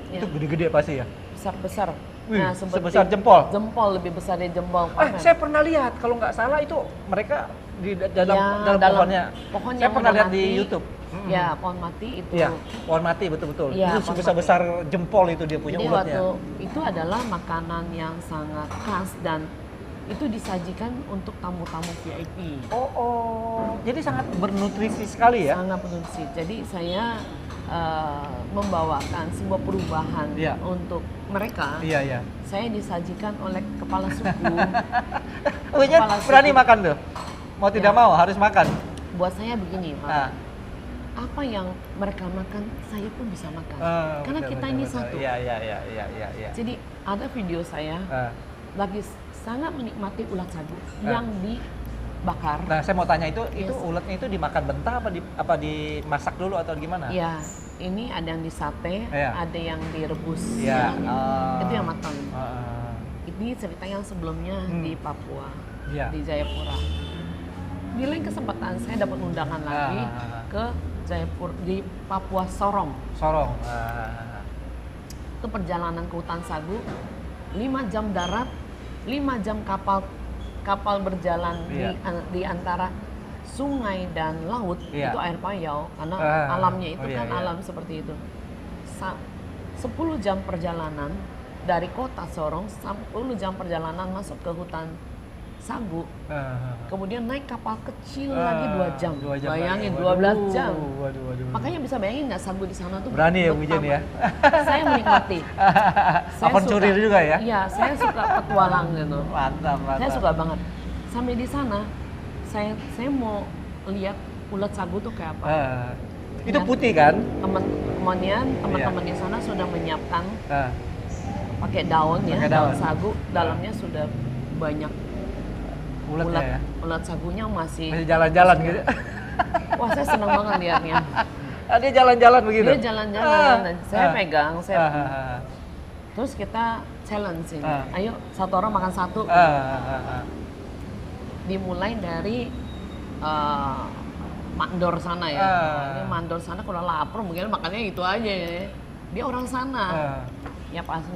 Speaker 2: Ya.
Speaker 1: Itu gede-gede pasti ya.
Speaker 2: Besar-besar.
Speaker 1: Wih,
Speaker 2: seperti
Speaker 1: sebesar jempol.
Speaker 2: Jempol, lebih besar dari jempol.
Speaker 1: Saya pernah lihat, kalau nggak salah itu mereka di dalam
Speaker 2: Ya,
Speaker 1: dalam pohonnya.
Speaker 2: pohon
Speaker 1: Saya
Speaker 2: yang
Speaker 1: pernah
Speaker 2: udah
Speaker 1: lihat di
Speaker 2: mati.
Speaker 1: YouTube.
Speaker 2: Ya, pohon mati itu.
Speaker 1: Iya, pohon mati betul-betul.
Speaker 2: Iya,
Speaker 1: Itu
Speaker 2: pohon
Speaker 1: sebesar-besar jempol itu dia punya
Speaker 2: Jadi
Speaker 1: ulatnya.
Speaker 2: waktu itu adalah makanan yang sangat khas dan itu disajikan untuk tamu-tamu VIP.
Speaker 1: Oh. Jadi sangat bernutrisi sekali ya.
Speaker 2: Sangat bernutrisi. Jadi saya membawakan sebuah perubahan
Speaker 1: Iya.
Speaker 2: untuk mereka.
Speaker 1: Iya, iya.
Speaker 2: Saya disajikan oleh kepala suku.
Speaker 1: Oh, iya,
Speaker 2: Kepala
Speaker 1: berani
Speaker 2: suku.
Speaker 1: makan tuh. Mau tidak
Speaker 2: Ya.
Speaker 1: mau harus makan.
Speaker 2: Buat saya begini, Pak.
Speaker 1: Ah.
Speaker 2: Apa yang mereka makan, saya pun bisa makan.
Speaker 1: Ah,
Speaker 2: Karena
Speaker 1: betul,
Speaker 2: kita
Speaker 1: betul,
Speaker 2: ini
Speaker 1: betul.
Speaker 2: satu.
Speaker 1: Iya, iya, iya, iya, iya, iya.
Speaker 2: Jadi ada video saya
Speaker 1: Ah.
Speaker 2: lagi sangat menikmati ulat sagu yang dibakar.
Speaker 1: Nah, saya mau tanya itu
Speaker 2: Yes.
Speaker 1: ulatnya itu dimakan mentah apa dimasak dulu atau gimana?
Speaker 2: Ya, ini ada yang di sate,
Speaker 1: Iya.
Speaker 2: ada yang direbus.
Speaker 1: Iya.
Speaker 2: Itu yang matang.
Speaker 1: Ah.
Speaker 2: Ini cerita yang sebelumnya di Papua,
Speaker 1: Iya.
Speaker 2: di Jayapura. Di lain kesempatan saya dapat undangan lagi ke Jayapura di Papua Sorong.
Speaker 1: Sorong.
Speaker 2: Itu perjalanan ke hutan sagu, 5 jam darat, 5 jam kapal berjalan
Speaker 1: Iya.
Speaker 2: di antara sungai dan laut.
Speaker 1: Iya.
Speaker 2: Itu air payau karena alamnya itu kan alam seperti itu. 10 jam perjalanan dari kota Sorong, 10 jam perjalanan masuk ke hutan sagu, kemudian naik kapal kecil lagi 2 jam.
Speaker 1: 2 jam
Speaker 2: Bayangin
Speaker 1: lagi.
Speaker 2: 12 jam.
Speaker 1: Waduh.
Speaker 2: Makanya bisa bayangin nggak sagu di sana tuh
Speaker 1: Berani ya Bu Jen ya?
Speaker 2: Saya menikmati.
Speaker 1: Aventurir juga ya?
Speaker 2: Iya, saya suka petualang gitu.
Speaker 1: Mantap.
Speaker 2: Saya suka banget. Sampai di sana, saya mau lihat ulat sagu tuh kayak apa.
Speaker 1: Itu
Speaker 2: Ya.
Speaker 1: putih kan?
Speaker 2: Teman-teman di sana sudah menyiapkan pakai daun ya,
Speaker 1: Pakai
Speaker 2: daun
Speaker 1: daun.
Speaker 2: sagu. Dalamnya sudah banyak
Speaker 1: Ulatnya ya?
Speaker 2: ulat sagunya masih.
Speaker 1: Masih jalan-jalan gitu?
Speaker 2: Wah, saya senang banget lihatnya.
Speaker 1: Dia jalan-jalan begitu?
Speaker 2: Dia jalan-jalan, saya pegang, terus kita challenge ini. Ayo, satu orang makan satu. Dimulai dari mandor sana ya. Ini mandor sana kalau lapar mungkin makannya itu aja ya. Dia orang sana. Ya pasti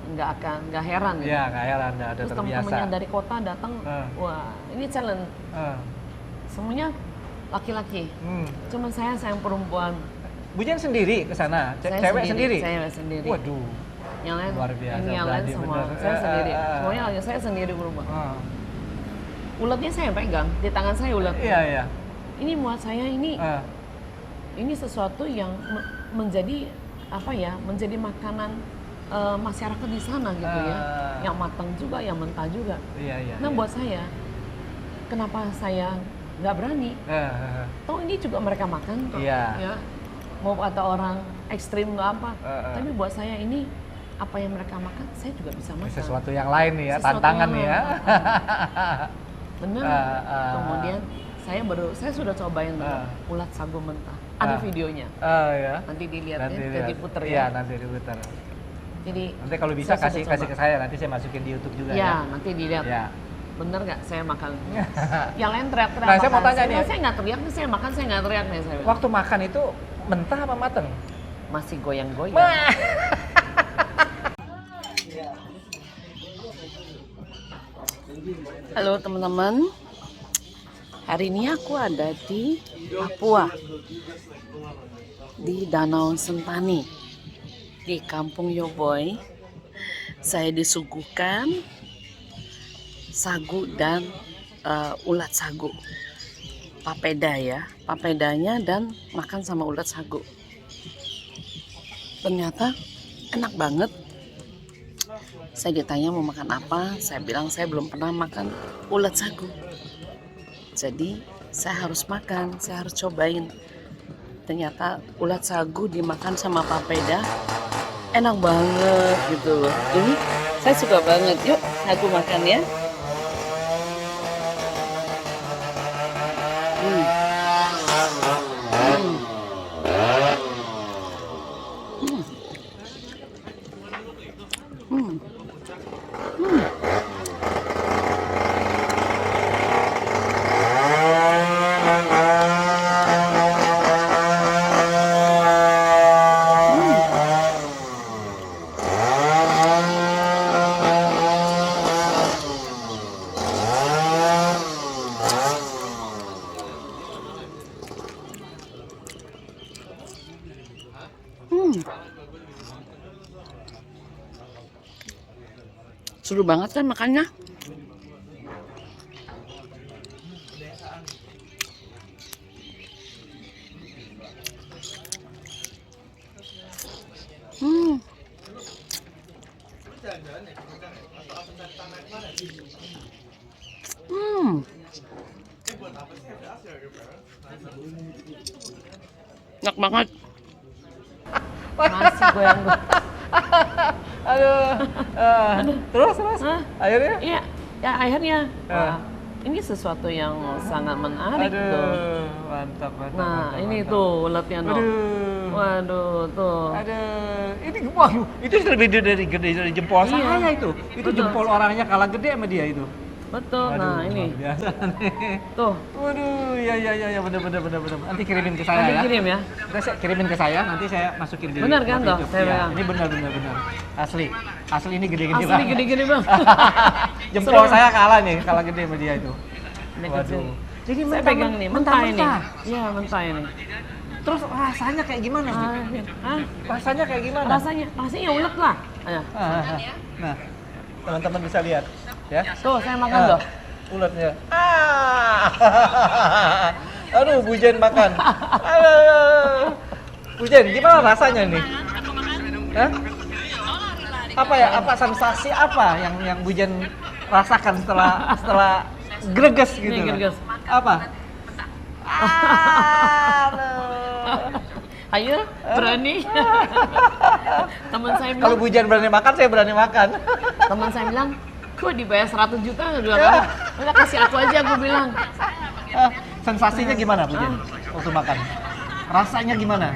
Speaker 2: nggak heran ya.
Speaker 1: Iya, nggak heran, ada
Speaker 2: Terus
Speaker 1: terbiasa.
Speaker 2: teman-temannya dari kota datang, wah ini challenge. Semuanya laki-laki. Cuma saya yang perempuan.
Speaker 1: Bu Jen sendiri ke sana?
Speaker 2: Saya
Speaker 1: Cewek sendiri?
Speaker 2: Saya sendiri.
Speaker 1: Waduh.
Speaker 2: Yang lain,
Speaker 1: Luar biasa,
Speaker 2: ini yang lain
Speaker 1: berani
Speaker 2: semua.
Speaker 1: bener.
Speaker 2: Saya sendiri. Semuanya lagi saya sendiri berubah. ulatnya saya pegang di tangan saya ulat.
Speaker 1: Iya, iya.
Speaker 2: Ini buat saya ini sesuatu yang menjadi apa ya, menjadi makanan masyarakat di sana gitu ya, yang matang juga, yang mentah juga.
Speaker 1: Iya, iya.
Speaker 2: Nah buat saya, kenapa saya nggak berani? Toh ini juga mereka makan kok.
Speaker 1: Iya.
Speaker 2: Ya. Mau kata orang ekstrim nggak apa, tapi buat saya ini apa yang mereka makan, saya juga bisa makan.
Speaker 1: Sesuatu yang lain nih ya,
Speaker 2: Sesuatu
Speaker 1: tantangan
Speaker 2: yang
Speaker 1: nih ya.
Speaker 2: Benar. Kemudian saya sudah cobain ulat sagu mentah. Ada videonya.
Speaker 1: Ya.
Speaker 2: Nanti dilihat
Speaker 1: Nanti
Speaker 2: ya, diputer ya.
Speaker 1: Iya, nanti diputer.
Speaker 2: Jadi
Speaker 1: nanti kalau bisa kasih ke saya, nanti saya masukin di YouTube juga ya.
Speaker 2: Ya, nanti dilihat.
Speaker 1: Ya.
Speaker 2: Bener nggak saya makan? Yang lain teriak-teriak.
Speaker 1: Nah, saya mau tanya nih.
Speaker 2: Saya nggak teriak nih, saya makan saya nggak teriak nih saya.
Speaker 1: Waktu makan itu mentah apa mateng?
Speaker 2: Masih goyang-goyang. Halo teman-teman, hari ini aku ada di Papua, di Danau Sentani, di Kampung Yoboy. Saya disuguhkan sagu dan ulat sagu, papeda ya, papedanya dan makan sama ulat sagu. Ternyata enak banget. Saya ditanya mau makan apa, saya bilang saya belum pernah makan ulat sagu. Jadi saya harus makan, saya harus cobain. Ternyata ulat sagu dimakan sama papeda enak banget gitu loh. Ini saya suka banget. Yuk, aku makan ya. Seru banget kan makannya. Enak banget. Masih goyang-goyang.
Speaker 1: Aduh. Terus. Akhirnya?
Speaker 2: Iya, ya akhirnya. Wah, ini sesuatu yang sangat menarik tuh.
Speaker 1: Mantap.
Speaker 2: Nah, ini tuh ulatnya no. Waduh, tuh.
Speaker 1: Ini waduh, itu lebih gede dari jempol saya itu. Itu
Speaker 2: Betul.
Speaker 1: jempol orangnya kalah gede sama dia itu.
Speaker 2: Betul.
Speaker 1: Waduh,
Speaker 2: Nah, ini.
Speaker 1: Biasa nih.
Speaker 2: Tuh.
Speaker 1: Waduh, ya benar. Nanti kirimin ke saya
Speaker 2: Nanti
Speaker 1: ya.
Speaker 2: kirim ya.
Speaker 1: Saya kirimin ke saya, nanti saya masukin di
Speaker 2: Benar kan toh?
Speaker 1: YouTube.
Speaker 2: Saya
Speaker 1: Ya,
Speaker 2: bilang.
Speaker 1: ini benar. Asli ini gede-gede
Speaker 2: Asli gede-gede bang.
Speaker 1: Jempol saya kalah gede sama dia itu.
Speaker 2: Ini
Speaker 1: Waduh.
Speaker 2: kecil.
Speaker 1: Jadi
Speaker 2: Saya pegang nih, mentah ini. Iya, mentah ini.
Speaker 1: Terus rasanya kayak gimana?
Speaker 2: Hah?
Speaker 1: Rasanya kayak gimana?
Speaker 2: Rasanya ulet lah. Ayo.
Speaker 1: Nah, teman-teman bisa lihat ya.
Speaker 2: Tuh, saya makan tuh.
Speaker 1: Ulatnya. Aduh, Bujen makan. Aduh. Bujen, gimana rasanya nih? Hah? Apa ya? Apa sensasi apa yang Bujen rasakan setelah greges gitu?
Speaker 2: Nih, greges.
Speaker 1: Apa?
Speaker 2: Ayo, berani. Teman saya
Speaker 1: Kalau
Speaker 2: bilang,
Speaker 1: Bujen berani makan, saya berani makan.
Speaker 2: teman saya bilang, kok dibayar 100 juta? Udah kasih aku aja, aku bilang.
Speaker 1: Sensasinya gimana Bujen waktu makan? Rasanya gimana?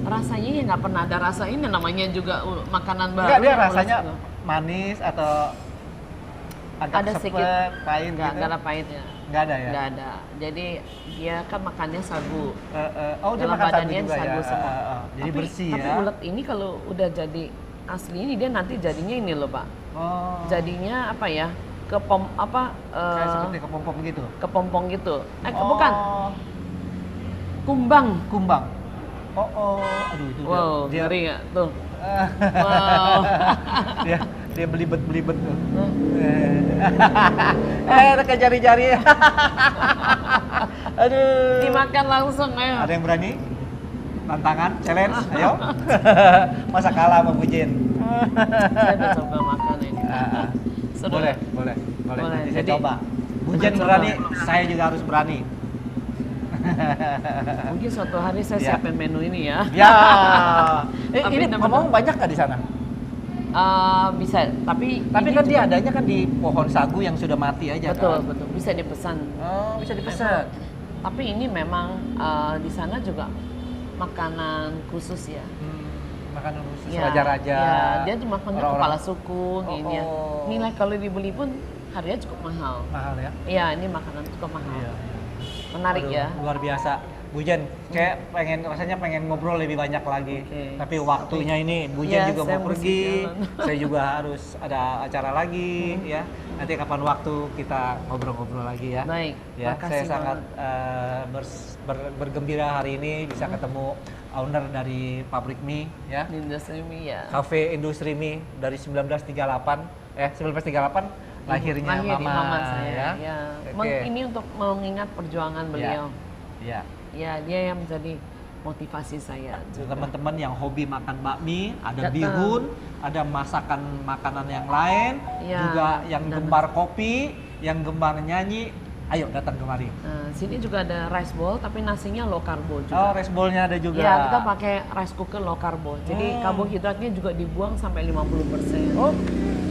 Speaker 2: Rasanya ya nggak pernah ada rasa ini, namanya juga makanan baru.
Speaker 1: Enggak, dia rasanya manis atau agak
Speaker 2: ada
Speaker 1: sepet,
Speaker 2: sedikit
Speaker 1: pahit
Speaker 2: nggak
Speaker 1: gitu?
Speaker 2: ada pahitnya.
Speaker 1: Nggak ada ya?
Speaker 2: Nggak ada. Jadi dia kan makannya sagu.
Speaker 1: Oh, dia
Speaker 2: Dalam
Speaker 1: makan sagu
Speaker 2: badannya
Speaker 1: juga
Speaker 2: sagu
Speaker 1: ya?
Speaker 2: semua.
Speaker 1: Jadi bersih
Speaker 2: tapi
Speaker 1: ya?
Speaker 2: ulet ini kalau udah jadi asli ini dia nanti jadinya ini loh Pak.
Speaker 1: Oh.
Speaker 2: Jadinya apa ya?
Speaker 1: Kayak seperti kepompong gitu?
Speaker 2: Kepompong gitu.
Speaker 1: Oh.
Speaker 2: Bukan. Kumbang.
Speaker 1: Oh. Aduh itu
Speaker 2: Wow,
Speaker 1: dia
Speaker 2: ngeri nggak tuh? Wow.
Speaker 1: Dia belibet tuh.
Speaker 2: Hmm.
Speaker 1: Pakai jari-jari. Aduh.
Speaker 2: Dimakan langsung, ayo.
Speaker 1: Ada yang berani? Tantangan, challenge, ayo. Masa kalah sama Bu Jen?
Speaker 2: Saya udah coba makan ini. Seru.
Speaker 1: Boleh.
Speaker 2: Boleh.
Speaker 1: Nanti saya
Speaker 2: Jadi,
Speaker 1: coba. Bu Jen
Speaker 2: coba.
Speaker 1: berani, saya juga harus berani.
Speaker 2: Mungkin suatu hari saya
Speaker 1: Ya.
Speaker 2: siapin menu ini ya.
Speaker 1: Ya.
Speaker 2: Tapi
Speaker 1: Ini
Speaker 2: teman-teman-
Speaker 1: ngomong banyak nggak di sana?
Speaker 2: Bisa, tapi
Speaker 1: Tapi
Speaker 2: ini
Speaker 1: kan dia
Speaker 2: juga-
Speaker 1: adanya kan di pohon sagu yang sudah mati aja
Speaker 2: betul,
Speaker 1: kan?
Speaker 2: betul. Bisa dipesan.
Speaker 1: Oh, bisa dipesan.
Speaker 2: Tapi ini memang di sana juga makanan khusus ya.
Speaker 1: Makanan khusus
Speaker 2: Ya,
Speaker 1: raja-raja.
Speaker 2: ya, dia cuma punya
Speaker 1: orang-orang
Speaker 2: kepala suku, gini ya.
Speaker 1: oh.
Speaker 2: Nilai kalau dibeli pun harganya cukup mahal.
Speaker 1: mahal ya.
Speaker 2: Iya, ini makanan cukup mahal.
Speaker 1: Iya.
Speaker 2: Menarik
Speaker 1: Aduh,
Speaker 2: ya.
Speaker 1: luar biasa. Bu Jen, kayak rasanya pengen ngobrol lebih banyak lagi.
Speaker 2: Oke.
Speaker 1: Tapi waktunya ini Bu Jen
Speaker 2: Iya,
Speaker 1: juga
Speaker 2: saya
Speaker 1: mau
Speaker 2: mesti
Speaker 1: pergi.
Speaker 2: jalan.
Speaker 1: Saya juga harus ada acara lagi ya. Nanti kapan waktu kita ngobrol-ngobrol lagi ya.
Speaker 2: Baik,
Speaker 1: Ya,
Speaker 2: makasih
Speaker 1: saya sangat
Speaker 2: banget.
Speaker 1: bergembira hari ini bisa ketemu owner dari pabrik mie ya.
Speaker 2: Di industri mie ya.
Speaker 1: Cafe Industri Mie dari 1938 lahirnya
Speaker 2: Lahir di
Speaker 1: mama,
Speaker 2: mama saya. Ya.
Speaker 1: Oke.
Speaker 2: Ini untuk mengingat perjuangan beliau.
Speaker 1: Ya.
Speaker 2: Ya, dia yang menjadi motivasi saya juga.
Speaker 1: Teman-teman yang hobi makan bakmi, ada
Speaker 2: Datang.
Speaker 1: bihun, ada masakan makanan yang lain,
Speaker 2: Ya,
Speaker 1: juga yang
Speaker 2: dan-
Speaker 1: gemar kopi, yang gemar nyanyi, ayo datang kemari.
Speaker 2: Nah, sini juga ada rice bowl tapi nasinya low carbo
Speaker 1: Oh,
Speaker 2: juga.
Speaker 1: rice bowl-nya ada juga.
Speaker 2: Iya, kita pakai rice cooker low carbo. Jadi karbohidratnya juga dibuang sampai 50%.
Speaker 1: Oh,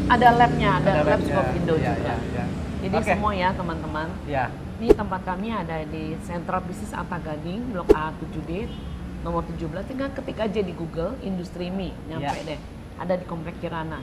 Speaker 2: Ada labnya, ada lab
Speaker 1: labnya.
Speaker 2: Skopindo
Speaker 1: Ya,
Speaker 2: juga.
Speaker 1: ya.
Speaker 2: Jadi
Speaker 1: Oke.
Speaker 2: semua ya teman-teman.
Speaker 1: Ya.
Speaker 2: Di tempat kami ada di Sentra Bisnis Arta Gading, Blok A7D, nomor 17. Tinggal ketik aja di Google, Industri Mie, nyampe
Speaker 1: Ya.
Speaker 2: deh. Ada di Komplek Kirana.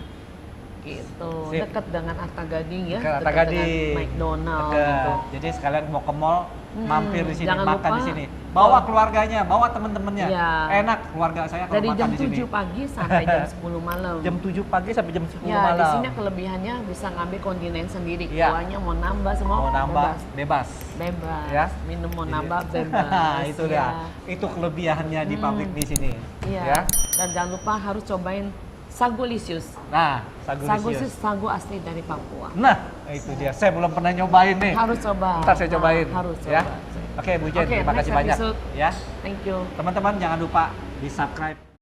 Speaker 2: Gitu,
Speaker 1: Sip.
Speaker 2: dekat dengan Arta Gading ya,
Speaker 1: Dekat Arta
Speaker 2: dekat
Speaker 1: Gading.
Speaker 2: dengan McDonald
Speaker 1: Dekat.
Speaker 2: gitu.
Speaker 1: Jadi sekalian mau ke mall, mampir di sini,
Speaker 2: jangan
Speaker 1: makan
Speaker 2: lupa,
Speaker 1: di sini. Bawa
Speaker 2: kalau-
Speaker 1: keluarganya, bawa temen-temennya.
Speaker 2: Iya.
Speaker 1: Enak keluarga saya kalau
Speaker 2: Dari
Speaker 1: makan
Speaker 2: jam
Speaker 1: di sini.
Speaker 2: 7 pagi sampai jam 10 malam.
Speaker 1: Jam 7 pagi sampai jam 10
Speaker 2: Ya,
Speaker 1: malam.
Speaker 2: di sini kelebihannya bisa ngambil kontinen sendiri.
Speaker 1: Iya.
Speaker 2: Kuahnya mau nambah semua
Speaker 1: Mau nambah,
Speaker 2: bebas.
Speaker 1: bebas.
Speaker 2: Bebas.
Speaker 1: Ya.
Speaker 2: Minum mau
Speaker 1: Jadi-
Speaker 2: nambah bebas.
Speaker 1: Itu
Speaker 2: ya.
Speaker 1: dah. Itu kelebihannya di pabrik di sini.
Speaker 2: Iya.
Speaker 1: Ya.
Speaker 2: Dan jangan lupa harus cobain sagu lisius.
Speaker 1: Nah,
Speaker 2: Sagu
Speaker 1: sagu
Speaker 2: lisius
Speaker 1: lisius.
Speaker 2: sagu asli dari Papua.
Speaker 1: Nah, itu dia. Saya belum pernah nyobain nih.
Speaker 2: Harus coba.
Speaker 1: Ntar saya cobain.
Speaker 2: Harus
Speaker 1: ya.
Speaker 2: coba.
Speaker 1: Oke, Bu Jen,
Speaker 2: Oke,
Speaker 1: terima
Speaker 2: next
Speaker 1: kasih banyak.
Speaker 2: episode.
Speaker 1: Ya.
Speaker 2: Thank you.
Speaker 1: Teman-teman jangan lupa di subscribe